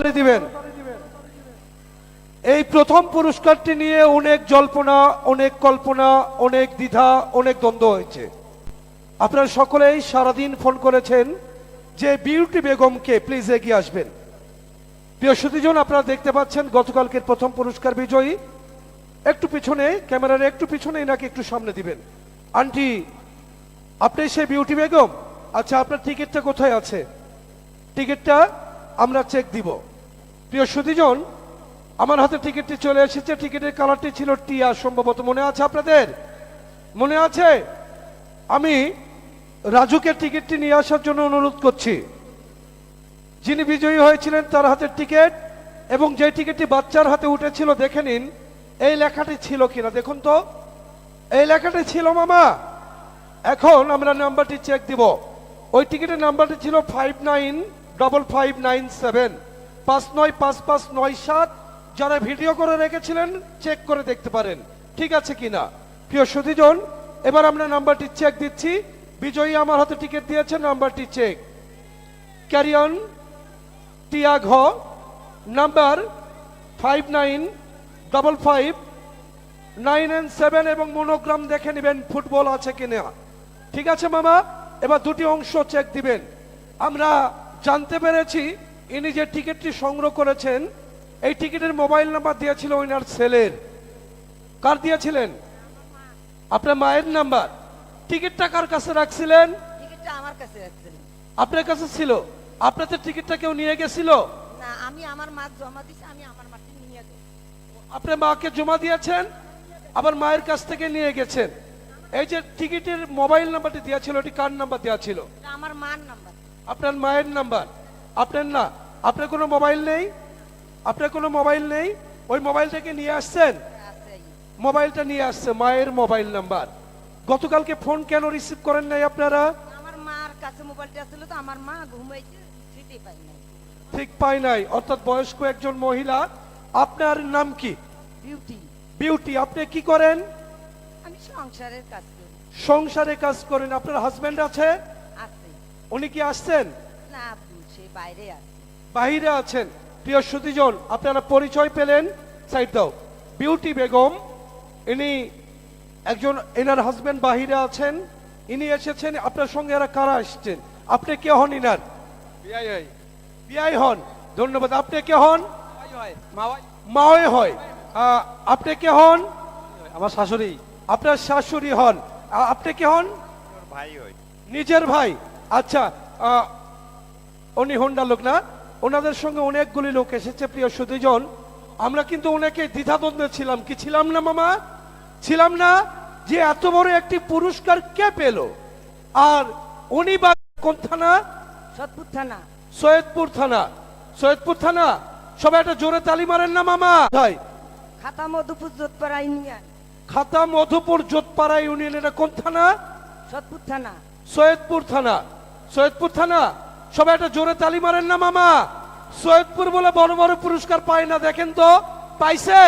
দিবেন। এই প্রথম পুরস্কারটি নিয়ে অনেক জল্পনা, অনেক কল্পনা, অনেক দ্বিধা, অনেক দ্বন্দ্ব হয়েছে। আপনারা সকলেই সারাদিন ফোন করেছেন যে বিউটি বেগমকে প্লিজ এগিয়ে আসবেন। প্রিয় সুধীজন, আপনারা দেখতে পাচ্ছেন গতকালকের প্রথম পুরস্কার বিজয়ী একটু পিছনে, ক্যামেরার একটু পিছনে, নাকি একটু সামনে দিবেন। আন্টি, আপনি সেই বিউটি বেগম? আচ্ছা, আপনার টিকিটটা কোথায় আছে? টিকিটটা আমরা চেক দিব। প্রিয় সুধীজন, আমার হাতে টিকিটটি চলে এসেছে। টিকিটের কালারটি ছিল টিয়া, সম্ভবত মনে আছে আপনাদের? মনে আছে? আমি রাজুকে টিকিটটি নিয়ে আসার জন্য অনুরোধ করছি। যিনি বিজয়ী হয়েছিলেন তার হাতের টিকিট, এবং যে টিকিটটি বাচ্চার হাতে উঠেছিল, দেখে নিন এই লেখাটি ছিল কিনা। দেখুন তো, এই লেখাটি ছিল মামা। এখন আমরা নাম্বারটি চেক দিব। ওই টিকিটের নাম্বারটি ছিল 595597, 595597। যারা ভিডিও করে রেখেছিলেন চেক করে দেখতে পারেন ঠিক আছে কিনা। প্রিয় সুধীজন, এবার আমরা নাম্বারটি চেক দিচ্ছি। বিজয়ী আমার হাতে টিকিট দিয়েছে, নাম্বারটি চেক। ক্যারি অন টিয়া ঘ, নাম্বার 595597, এবং মনোগ্রাম দেখে নেবেন ফুটবল আছে কিনা। ঠিক আছে মামা, এবার দুটি অংশ চেক দিবেন। আমরা জানতে পেরেছি ইনি যে টিকিটটি সংগ্রহ করেছেন, এই টিকিটের মোবাইল নাম্বার দিয়েছিল ওনার ছেলের। কার দিয়েছিলেন? আপনার মায়ের নাম্বার। টিকিটটা কার কাছে রাখছিলেন? টিকিটটা আমার কাছে রাখছিলেন। আপনার কাছে ছিল? আপনাদের টিকিটটা কেউ নিয়ে গেছিল? না, আমি আমার মা জমা দিছি, আমি আমার মাটি নিয়ে গেছি। আপনার মাকে জমা দিয়েছেন, আবার মায়ের কাছ থেকে নিয়ে গেছেন। এই যে টিকিটের মোবাইল নাম্বারটি দিয়েছিল, এটি কার নাম্বার দেওয়া ছিল? এটা আমার মার নাম্বার। আপনার মায়ের নাম্বার। আপনার না, আপনার কোনো মোবাইল নেই? আপনার কোনো মোবাইল নেই? ওই মোবাইলটাকে নিয়ে আসছেন? আছে এই। মোবাইলটা নিয়ে আসছে, মায়ের মোবাইল নাম্বার। গতকালকে ফোন কেন রিসিভ করেন নাই আপনারা? আমার মার কাছে মোবাইলটা ছিল, তো আমার মা ঘুমাইছে, ছুটি পাই নাই। ঠিক পাই নাই, অর্থাৎ বয়স্ক একজন মহিলা। আপনার নাম কি? বিউটি। বিউটি। আপনি কি করেন? আমি সংসারের কাজ করি। সংসারে কাজ করেন। আপনার হাজবেন্ড আছে? আছে। উনি কি আসছেন? না, সে বাইরে আছে। বাহিরে আছেন। প্রিয় সুধীজন, আপনারা পরিচয় পেলেন। সাইড দাও। বিউটি বেগম, ইনি একজন, এনার হাজবেন্ড বাহিরে আছেন, ইনি এসেছেন। আপনার সঙ্গে এরা কারা আসছেন? আপনি কে হন? ইনার বিয়াই হন। ধন্যবাদ। আপনি কে হন? মাওই হয়। আপনি কে হন? আমার শাশুড়ি। আপনার শাশুড়ি হন। আপনি কে হন? ভাই হই। নিজের ভাই। আচ্ছা, উনি হোন্ডা লোক না? ওনাদের সঙ্গে অনেকগুলি লোক এসেছে। প্রিয় সুধীজন, আমরা কিন্তু অনেকে দ্বিধাদ্বন্দ্বে ছিলাম। কি ছিলাম না মামা? ছিলাম না যে এত বড় একটি পুরস্কার কে পেল। আর উনি বা কোন থানা? সতপুর থানা। সৈয়দপুর থানা। সৈয়দপুর থানা। সবাই একটা জোরে তালি মারেন না মামা। খাতা মধুপুর জোতপাড়া ইউনিয়ন। খাতা মধুপুর জোতপাড়া ইউনিয়ন। এটা কোন থানা? সতপুর থানা। সৈয়দপুর থানা। সৈয়দপুর থানা। সবাই একটা জোরে তালি মারেন না মামা। সৈয়দপুর বলে বড় বড় পুরস্কার পায় না, দেখেন তো পাইছে।